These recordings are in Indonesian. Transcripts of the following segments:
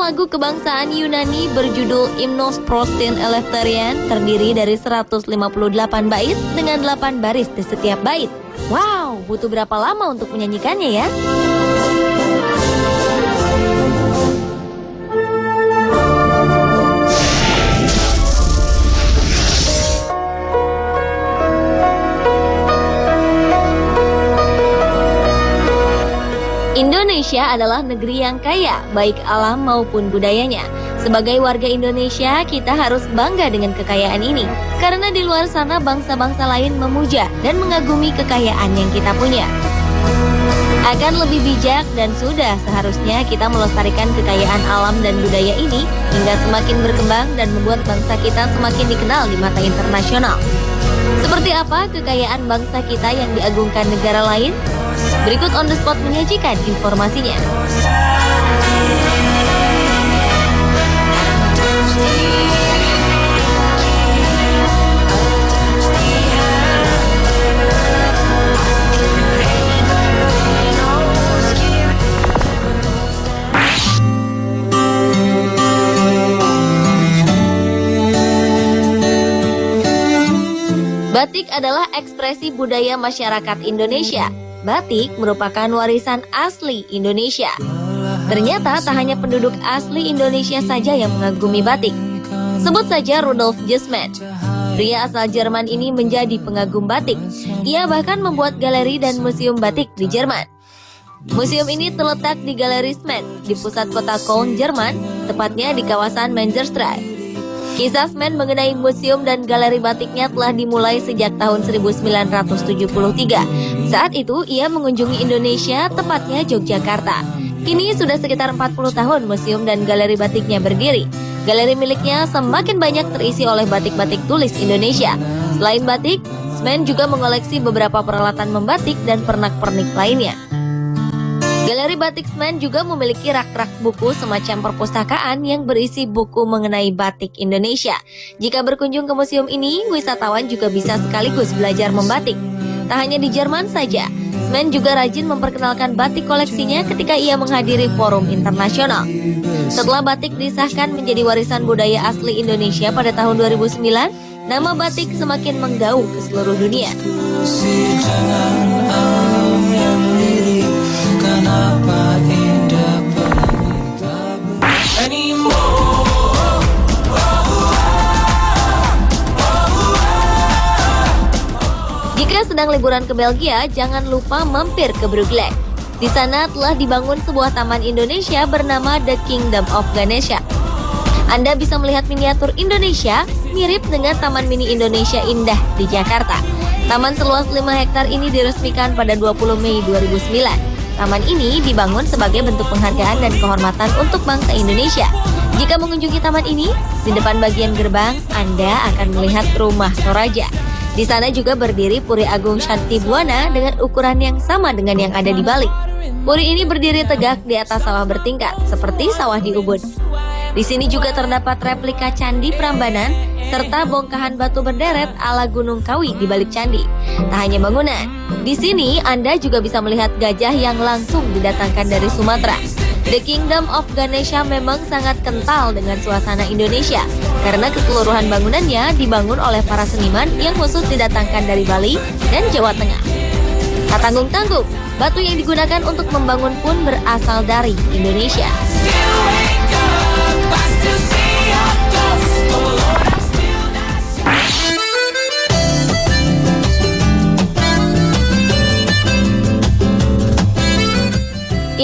lagu kebangsaan Yunani berjudul Hymnos Prostin Eleftherion terdiri dari 158 bait dengan 8 baris di setiap bait. Wow, butuh berapa lama untuk menyanyikannya ya? Indonesia adalah negeri yang kaya, baik alam maupun budayanya. Sebagai warga Indonesia, kita harus bangga dengan kekayaan ini. Karena di luar sana bangsa-bangsa lain memuja dan mengagumi kekayaan yang kita punya. Akan lebih bijak dan sudah seharusnya kita melestarikan kekayaan alam dan budaya ini hingga semakin berkembang dan membuat bangsa kita semakin dikenal di mata internasional. Seperti apa kekayaan bangsa kita yang diagungkan negara lain? Berikut On The Spot menyajikan informasinya. Batik adalah ekspresi budaya masyarakat Indonesia. Batik merupakan warisan asli Indonesia. Ternyata tak hanya penduduk asli Indonesia saja yang mengagumi batik. Sebut saja Rudolf Jesmann. Pria asal Jerman ini menjadi pengagum batik. Ia bahkan membuat galeri dan museum batik di Jerman. Museum ini terletak di Galeri Smen, di pusat kota Köln, Jerman, tepatnya di kawasan Mengerstraße. Kisah Smen mengenai museum dan galeri batiknya telah dimulai sejak tahun 1973. Saat itu ia mengunjungi Indonesia, tepatnya Yogyakarta. Kini sudah sekitar 40 tahun museum dan galeri batiknya berdiri. Galeri miliknya semakin banyak terisi oleh batik-batik tulis Indonesia. Selain batik, Smen juga mengoleksi beberapa peralatan membatik dan pernak-pernik lainnya. Galeri Batik Smen juga memiliki rak-rak buku semacam perpustakaan yang berisi buku mengenai batik Indonesia. Jika berkunjung ke museum ini, wisatawan juga bisa sekaligus belajar membatik. Tak hanya di Jerman saja, Smen juga rajin memperkenalkan batik koleksinya ketika ia menghadiri forum internasional. Setelah batik disahkan menjadi warisan budaya asli Indonesia pada tahun 2009, nama batik semakin menggaung ke seluruh dunia. Jika sedang liburan ke Belgia, jangan lupa mampir ke Brugge. Di sana telah dibangun sebuah taman Indonesia bernama The Kingdom of Ganesha. Anda bisa melihat miniatur Indonesia mirip dengan Taman Mini Indonesia Indah di Jakarta. Taman seluas 5 hektar ini diresmikan pada 20 Mei 2009. Taman ini dibangun sebagai bentuk penghargaan dan kehormatan untuk bangsa Indonesia. Jika mengunjungi taman ini, di depan bagian gerbang, Anda akan melihat rumah Toraja. Di sana juga berdiri Puri Agung Shanti Buwana dengan ukuran yang sama dengan yang ada di Bali. Puri ini berdiri tegak di atas sawah bertingkat, seperti sawah di Ubud. Di sini juga terdapat replika Candi Prambanan, serta bongkahan batu berderet ala Gunung Kawi di balik candi. Tak hanya bangunan, di sini Anda juga bisa melihat gajah yang langsung didatangkan dari Sumatera. The Kingdom of Ganesha memang sangat kental dengan suasana Indonesia, karena keseluruhan bangunannya dibangun oleh para seniman yang khusus didatangkan dari Bali dan Jawa Tengah. Tak tanggung-tanggung, batu yang digunakan untuk membangun pun berasal dari Indonesia.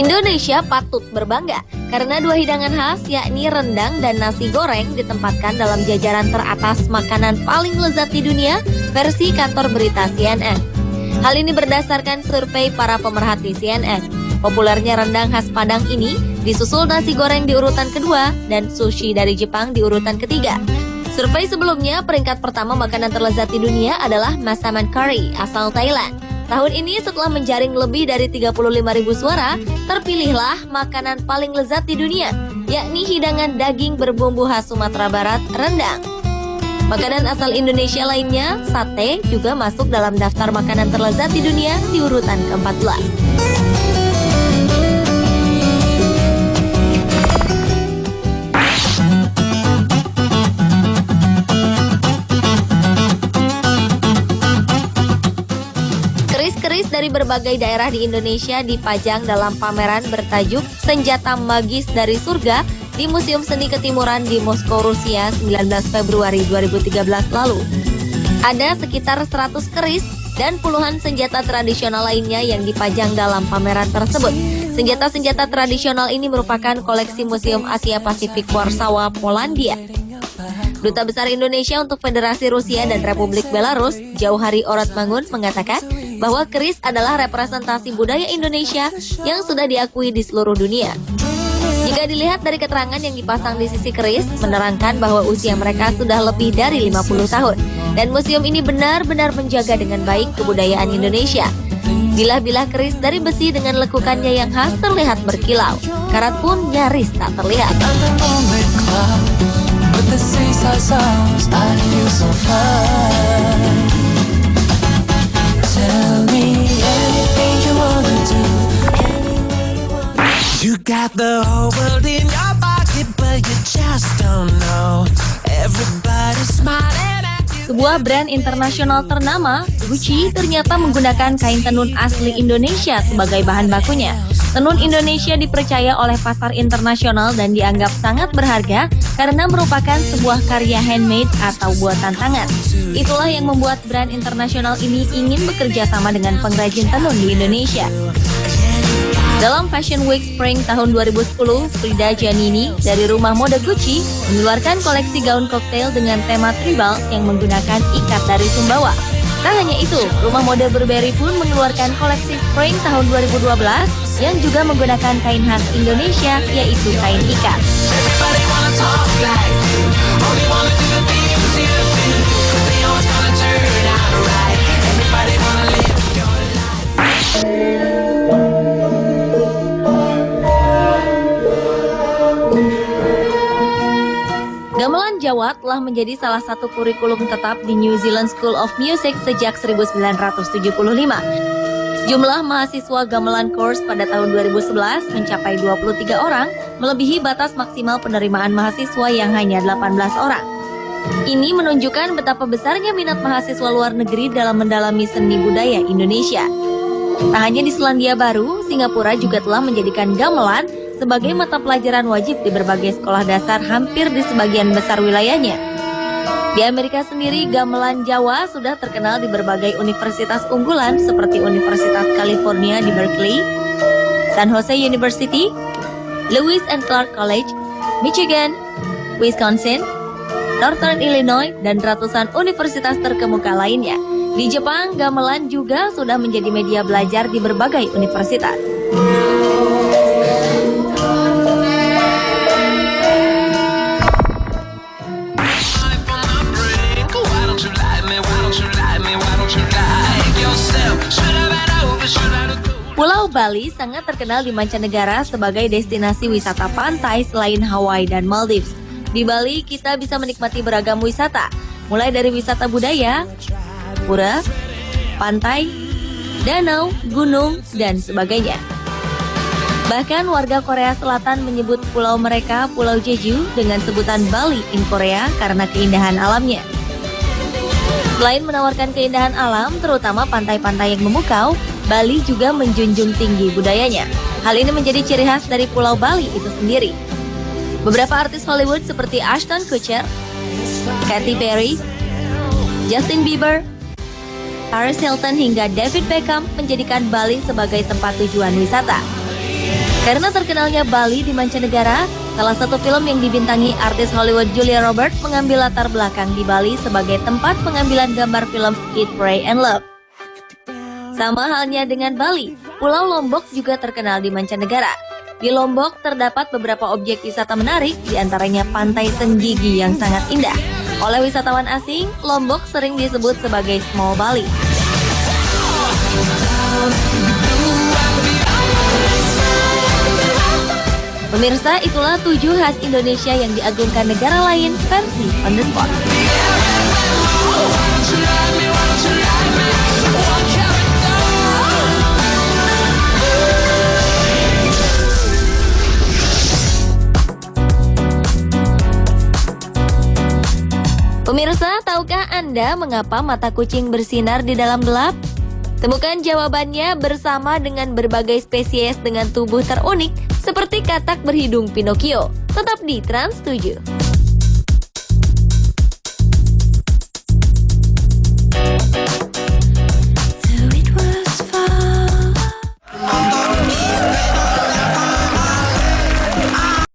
Indonesia patut berbangga karena dua hidangan khas yakni rendang dan nasi goreng ditempatkan dalam jajaran teratas makanan paling lezat di dunia versi kantor berita CNN. Hal ini berdasarkan survei para pemerhati CNN. Populernya rendang khas Padang ini disusul nasi goreng di urutan kedua dan sushi dari Jepang di urutan ketiga. Survei sebelumnya peringkat pertama makanan terlezat di dunia adalah masaman curry asal Thailand. Tahun ini setelah menjaring lebih dari 35.000 suara, terpilihlah makanan paling lezat di dunia, yakni hidangan daging berbumbu khas Sumatera Barat, rendang. Makanan asal Indonesia lainnya, sate, juga masuk dalam daftar makanan terlezat di dunia di urutan ke-14. Keris-keris dari berbagai daerah di Indonesia dipajang dalam pameran bertajuk Senjata Magis dari Surga di Museum Seni Ketimuran di Moskow, Rusia 19 Februari 2013 lalu. Ada sekitar 100 keris dan puluhan senjata tradisional lainnya yang dipajang dalam pameran tersebut. Senjata-senjata tradisional ini merupakan koleksi Museum Asia Pasifik Warsawa, Polandia. Duta Besar Indonesia untuk Federasi Rusia dan Republik Belarus, Jauhari Oratmangun, mengatakan bahwa keris adalah representasi budaya Indonesia yang sudah diakui di seluruh dunia. Jika dilihat dari keterangan yang dipasang di sisi keris, menerangkan bahwa usia mereka sudah lebih dari 50 tahun. Dan museum ini benar-benar menjaga dengan baik kebudayaan Indonesia. Bilah-bilah keris dari besi dengan lekukannya yang khas terlihat berkilau. Karat pun nyaris tak terlihat. You got the whole world in your pocket, but you just don't know. Everybody's smiling at you. Sebuah brand internasional ternama, Gucci, ternyata menggunakan kain tenun asli Indonesia sebagai bahan bakunya. Tenun Indonesia dipercaya oleh pasar internasional dan dianggap sangat berharga karena merupakan sebuah karya handmade atau buatan tangan. Itulah yang membuat brand internasional ini ingin bekerja sama dengan pengrajin tenun di Indonesia. Dalam Fashion Week Spring tahun 2010, Frida Giannini dari rumah mode Gucci mengeluarkan koleksi gaun koktail dengan tema tribal yang menggunakan ikat dari Sumbawa. Tak hanya itu, rumah mode Burberry pun mengeluarkan koleksi Spring tahun 2012 yang juga menggunakan kain khas Indonesia, yaitu kain ikat. Gamelan Jawa telah menjadi salah satu kurikulum tetap di New Zealand School of Music sejak 1975. Jumlah mahasiswa gamelan course pada tahun 2011 mencapai 23 orang, melebihi batas maksimal penerimaan mahasiswa yang hanya 18 orang. Ini menunjukkan betapa besarnya minat mahasiswa luar negeri dalam mendalami seni budaya Indonesia. Tak hanya di Selandia Baru, Singapura juga telah menjadikan gamelan sebagai mata pelajaran wajib di berbagai sekolah dasar hampir di sebagian besar wilayahnya. Di Amerika sendiri, gamelan Jawa sudah terkenal di berbagai universitas unggulan seperti Universitas California di Berkeley, San Jose University, Lewis and Clark College, Michigan, Wisconsin, Northern Illinois, dan ratusan universitas terkemuka lainnya. Di Jepang, gamelan juga sudah menjadi media belajar di berbagai universitas. Pulau Bali sangat terkenal di mancanegara sebagai destinasi wisata pantai selain Hawaii dan Maldives. Di Bali, kita bisa menikmati beragam wisata, mulai dari wisata budaya, pura, pantai, danau, gunung, dan sebagainya. Bahkan warga Korea Selatan menyebut pulau mereka Pulau Jeju dengan sebutan Bali in Korea karena keindahan alamnya. Selain menawarkan keindahan alam, terutama pantai-pantai yang memukau, Bali juga menjunjung tinggi budayanya. Hal ini menjadi ciri khas dari Pulau Bali itu sendiri. Beberapa artis Hollywood seperti Ashton Kutcher, Katy Perry, Justin Bieber, Paris Hilton hingga David Beckham menjadikan Bali sebagai tempat tujuan wisata. Karena terkenalnya Bali di mancanegara, salah satu film yang dibintangi artis Hollywood Julia Roberts mengambil latar belakang di Bali sebagai tempat pengambilan gambar film Eat, Pray, and Love. Sama halnya dengan Bali, Pulau Lombok juga terkenal di mancanegara. Di Lombok terdapat beberapa objek wisata menarik, diantaranya Pantai Senggigi yang sangat indah. Oleh wisatawan asing, Lombok sering disebut sebagai Small Bali. Pemirsa, itulah 7 khas Indonesia yang diagungkan negara lain versi On The Spot. Pemirsa, tahukah Anda mengapa mata kucing bersinar di dalam gelap? Temukan jawabannya bersama dengan berbagai spesies dengan tubuh terunik seperti katak berhidung Pinocchio. Tetap di Trans 7.